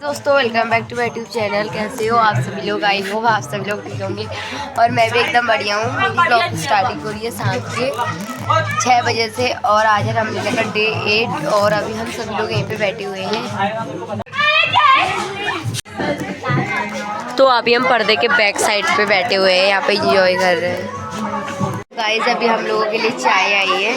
दोस्तों welcome back to my YouTube channel. कैसे हो आप सभी लोग? आई होप आप सभी लोग ठीक होंगे और मैं भी एकदम बढ़िया हूँ। मेरी ब्लॉग की स्टार्टिंग हो रही है शाम के 6 बजे से और आज है रामलीला का डे 8 और अभी हम सभी लोग यहीं पे बैठे हुए हैं। तो अभी हम पर्दे के बैक साइड पे बैठे हुए हैं, यहाँ पे एंजॉय कर रहे हैं। गाइस अभी हम लोगों के लिए चाय आई है।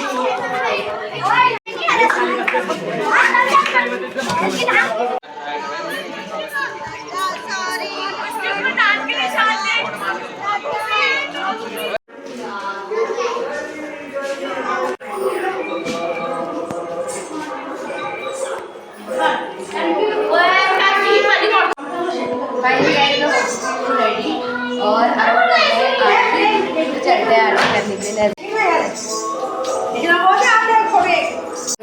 और चलते हैं आरती करने के लिए।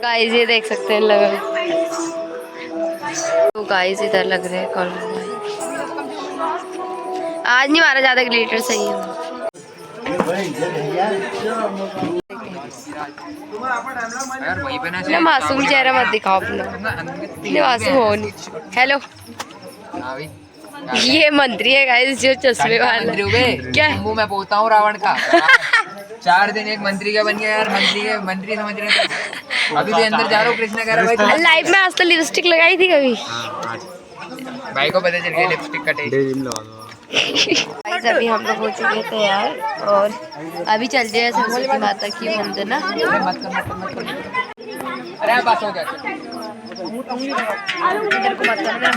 गाइस ये देख सकते हैं लग रहा तो गाइस इधर लग रहे हैं कॉल। आज नहीं मारा ज्यादा ग्लिटर सही है। ना मासूम चेहरा मत दिखाओ अपना, मासूम हो नहीं। हेलो ये मंत्री है गाइस जो चश्मे वाला। क्या मुंह में पोता हूँ रावण का 4 दिन एक मंत्री का बन गया यार। मंत्री समझ रहे थे। अभी भी अंदर जा रहा हूँ। कृष्णा कह रहा भाई लाइफ में आज तो लिपस्टिक लगाई थी कभी? भाई को पता चल गया लिपस्टिक का टेस्ट। अभी हम लोग हो चुके थे यार और अभी चलते हैं सरस्वती माता की वंदना। अरे बस हो गया। इधर को मत करना।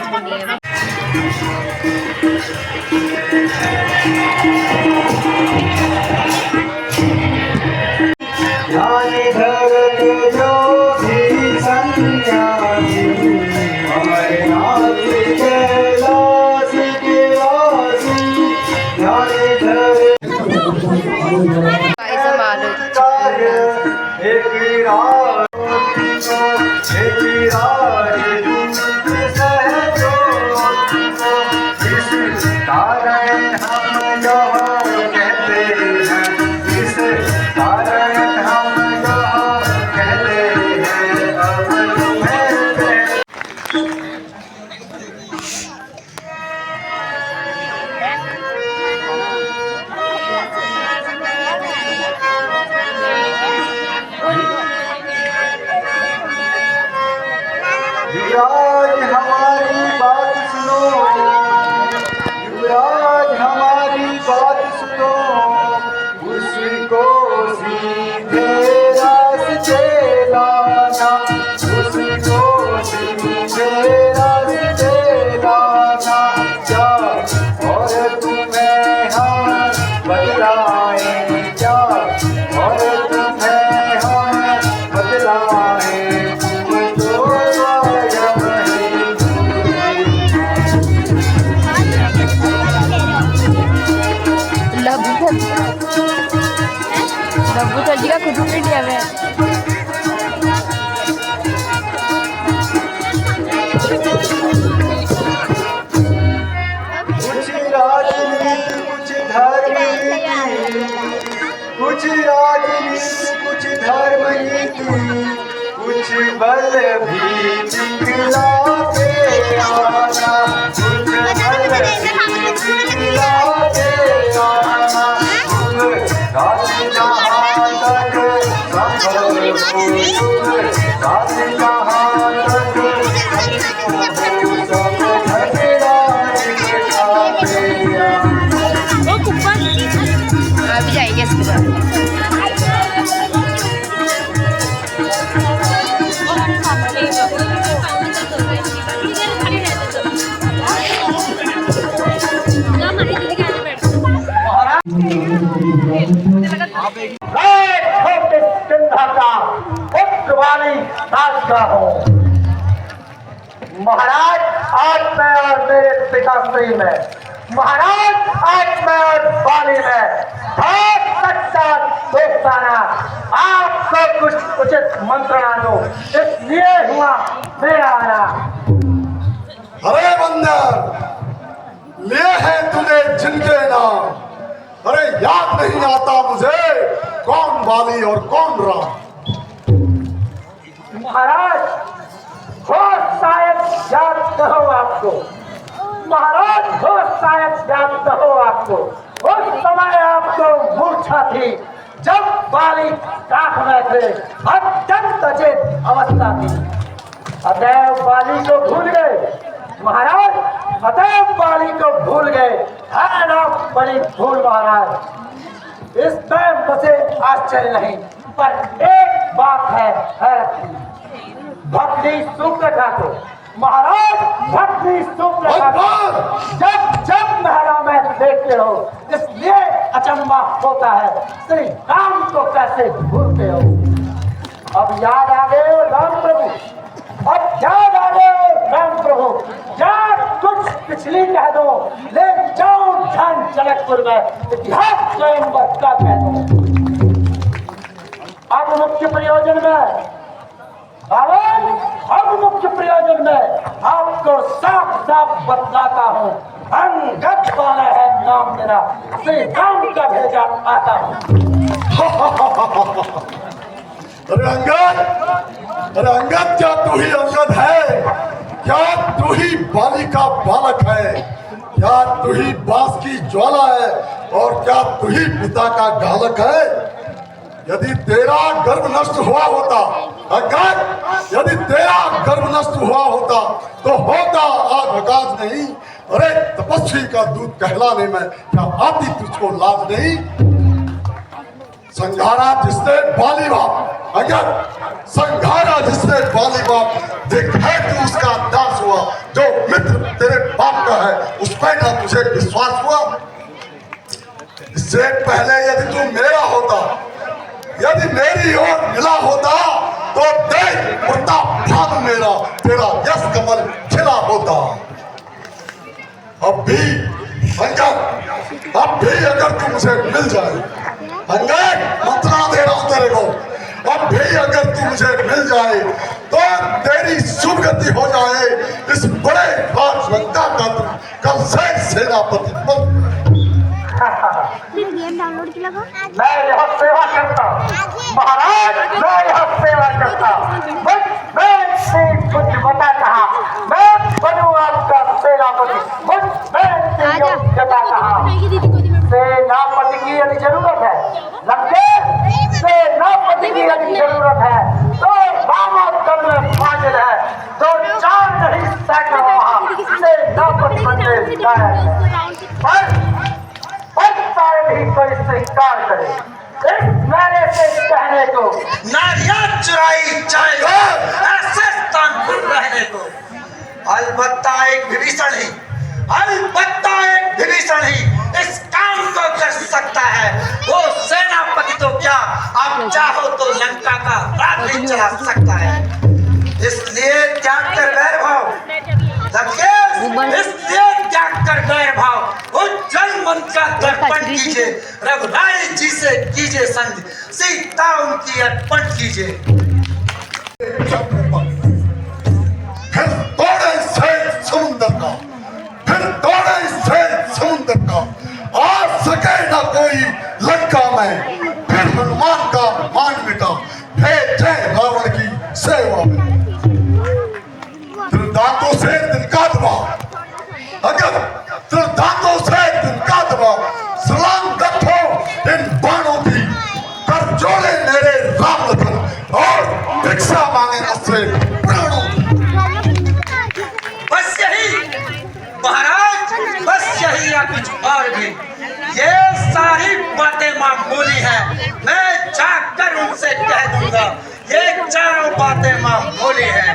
युवराज हमारी बात सुनो, युवराज हमारी बात सुनो, उसको सीधे रास्ते लाना, उसको सीधे रास्ते लाना। क्या और तुम्हें हम बतलाएं, क्या और तुम्हें हम बतलाएं। लब्बू सर जी का खुद इंडिया में कुछ राजनीति कुछ धर्म नीति, कुछ राजनीति कुछ धर्म नीति, कुछ बल भी दिखलाते आना, कुछ बल भी दिखलाते आना। गाली जहाँ तक संभव हो, गाली जहाँ तक अभी जाएंगे इसके बाद। महाराज आज मैं और मेरे पिताश्री में, महाराज आज मैं और बाली में बहुत सच्चा दोस्ताना आपको कुछ उचित मंत्रणा दो, इसलिए हुआ मेरा आना। अरे बंदर, ले है तूने जिनके नाम, अरे याद नहीं आता मुझे कौन बाली और कौन राम। महाराज हो शायद याद न हो आपको, महाराज हो शायद याद न हो आपको, उस समय आपको मूर्छा थी जब बाली काख में थे, अत्यंत अचेत अवस्था थी। अतएव बाली को भूल गए महाराज, अतएव बाली को भूल गए, है ना बड़ी भूल महाराज। इस टाइम बसे आश्चर्य नहीं, पर एक बात है हैरत की, भक्ति सुप्रखा को महाराज, भक्ति सुप्रखा को जब जब महलों में देखते हो इसलिए अचंबा होता है, श्री राम को कैसे भूलते हो। अब याद आ गए हो राम प्रभु, अब याद आ गए हो राम प्रभु, या कुछ पिछली कह दो, ले जाओ ध्यान जनकपुर में इतिहास स्वयंवर का कह दो। अब मुख्य प्रयोजन में अब मुख्य प्रयोजन में आपको साफ साफ बतलाता हूँ, अंगद वाला है नाम मेरा, श्री राम का भेजा आता हूँ। अरे अंगद, क्या तू ही अंगद है? क्या तू ही बाली का बालक है? क्या तू ही बांस की ज्वाला है? और क्या तू ही पिता का गालक है? यदि तेरा गर्भ नष्ट हुआ होता अंगद, यदि तेरा गर्भ नष्ट हुआ होता तो होता आग आकाश नहीं। अरे तपस्वी का दूध कहलाने में क्या आती तुझको लाज नहीं? संघारा जिसने बाली बाप अंगद, संघारा जिसने बाली बाप, देख है तू उसका दास हुआ, जो मित्र तेरे बाप का है उस पर ना तुझे विश्वास हुआ। इससे पहले यदि तू मेरा होता, यदि मेरी ओर मिला होता तो देख उड़ता भाग मेरा, तेरा यश कमल खिला होता। अब भी अंगद, अब भी अगर तू मुझे मिल जाए अंगद, मंत्रणा दे रहा हूं तेरे को, अब भी अगर तू मुझे मिल जाए तो तेरी शुभ गति हो जाए। इस बड़े राजलंका का तू कल से सेनापति बन। गेम डाउनलोड किया लगा। मैं यह सेवा करता महाराज, मैं यह सेवा करता, मैं कुछ बता कहा, मैं बनूं आपका सेनापति, मैं योग्यता कहा। सेनापति की यदि जरूरत है लंकेश, सेनापति की यदि जरूरत है तो रामादल में फाजिल है, तो चार नहीं सैकड़ों वहां सेनापति बनने जाए। शायद ही कोई स्वीकार करे इस मेरे से कहने को, नारियां चुराई जाएगा ऐसे स्थान पर रहने को। अलबत्ता एक विभीषण ही, अलबत्ता एक विभीषण ही इस काम को कर सकता है। वो सेनापति तो क्या, आप चाहो तो लंका का राज भी चला सकता है। इसलिए त्याग कर वैरभाव, इसलिए त्याग कर वैरभाव, उज्जवल मन का दर्पण कीजिए, रघुराई जी से कीजिए संग, सीता उनकी अर्पण कीजिए। फिर तोड़े से समुंदर का, फिर तोड़े से समुंदर का, आ सके ना कोई लंका में, फिर हनुमान का मान मिटा, भेजे रावण की सेवा में। दांतों से तिनका दबा अगर, दांतों से तिनका दबा, सलाम रखो इन बाणों की, कर जोड़े मेरे राम लखन और भिक्षा मांगे मुझसे प्राणों। बस यही महाराज, बस यही या कुछ और भी, ये सारी बातें मामूली हैं, मैं जाकर उनसे कह दूंगा। ये चारों बातें मामूली हैं।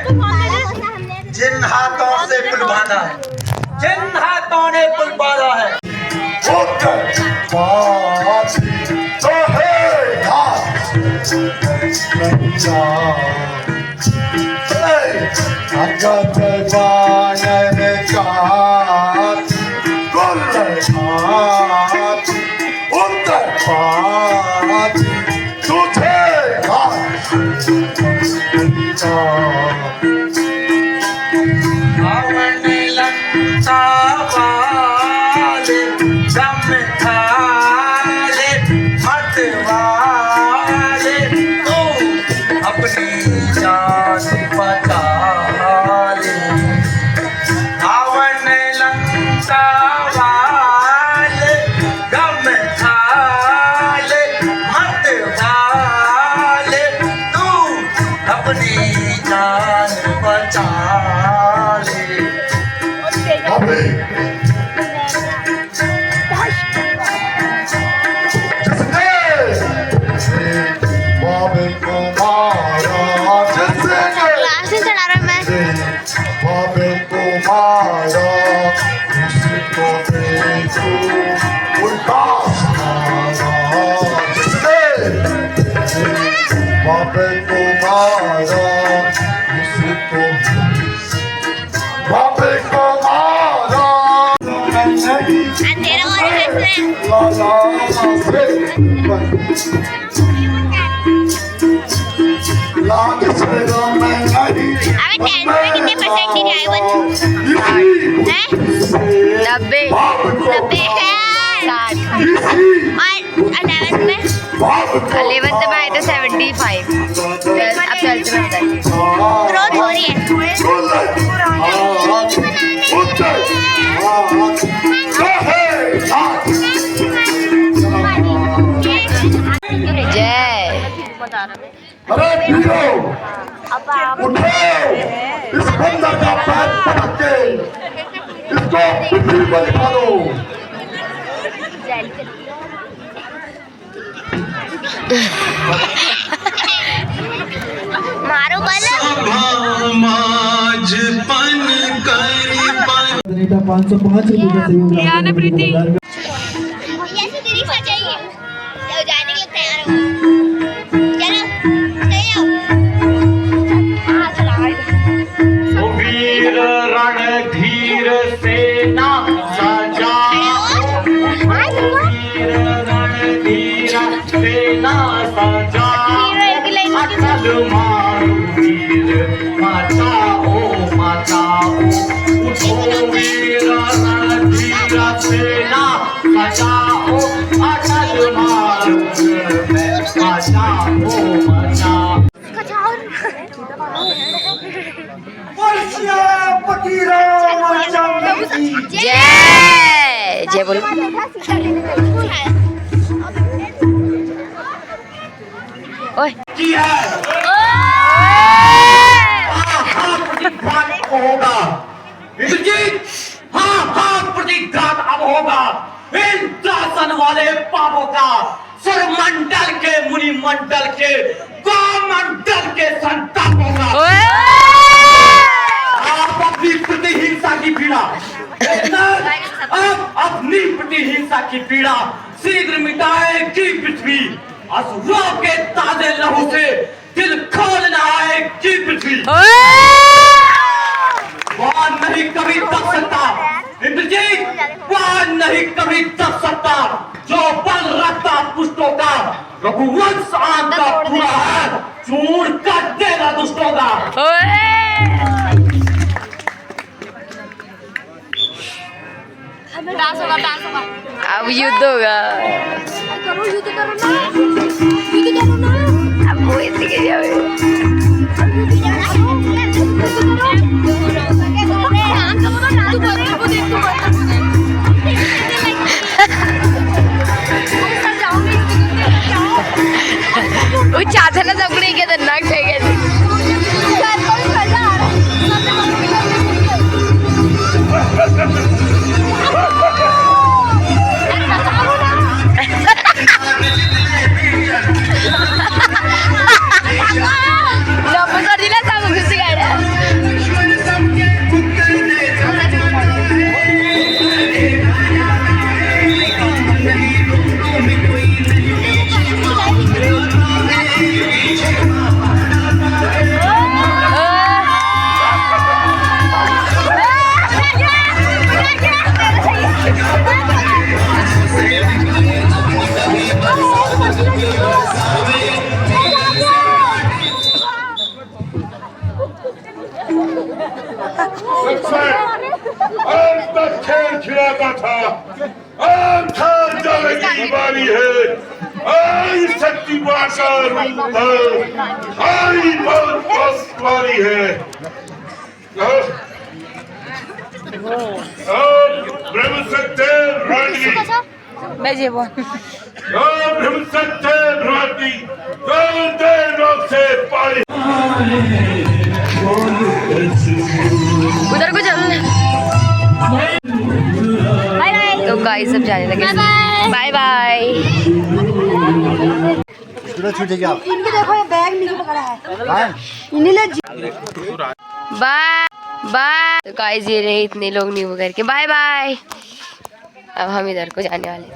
जिन हाथों से पुल बांधा है, जिन हाथों ने पुल बांधा है, तो है अगत बायन जात, उत्तर पात तुझे रावण लंका वाले दम खाले मत वाले, तो अपनी जान बचा ले। बाबे जिसने बाबे को मारा, जिसने क्लास में चढ़ा रहा मैं। बाबे को मारा, उसी को देखो उल्टा मारा। जिसने बाबे को मारा, उसी को बाबे को मारा। अंधेरा और हंस अबे 10 में कितने परसेंटेज आए बच्चे? 90 है 60 और 11th में 11th में आए थे 75। अब 12th में ग्रोथ हो रही है। जय अरे वीरो उठो, इस बंदर का पैर पटक के इसको पृथ्वी पर बिठा दो। मारो बल 505 रुपये का सहयोग ऐसे तेरी चाहिए तो जाने के लिए तैयार हो। चलो चले जाओ। वीर रणधीर सेना सजा, वीर रणधीर सेना सजा, अटल मारो वीर मचाओ मचाओ, उठो वीर रणधीर सेना सजाओ, अटल मारो मचाओ मचाओ। जय जय बोलो। ओए होगा इंद्रजीत, हाँ हाँ प्रतिघात अब होगा इंद्रासन वाले पापों का, सुरमंडल के मुनिमंडल के गोमंडल के संतापों का। आप अपनी प्रतिहिंसा की पीड़ा अब अपनी प्रतिहिंसा की पीड़ा शीघ्र मिटाएगी पृथ्वी, असुरों के ताजे लहू से दिल खोलना आएगी पृथ्वी। वहां नहीं कभी तक सकता इंद्रजीत, वहां नहीं कभी तक सकता जो बल रखता पुष्टों का, रघुवंश आंता पूरा है चूर कर देगा दुष्टों का। डांस होगा अब युद्ध होगा। अब वो ऐसे के जाओगे। वो चाहते ना सबने खतरनाक है कैसे। खेल खिलाता था, अब खेल जाने की बारी है। आई शक्ति का रूप है, आई बहुत बारी है। ब्रह्म सत्य रानी, ब्रह्म सत्य रानी, से पारी उधर को चल। तो गाइस सब जाने लगे। Bye bye. इनके देखो ये बैग नीचे पकड़ा है। इन्हीं ने बाय बाय। तो गाइस ये रहे इतने लोग नींबू करके। Bye bye. अब हम इधर को जाने वाले।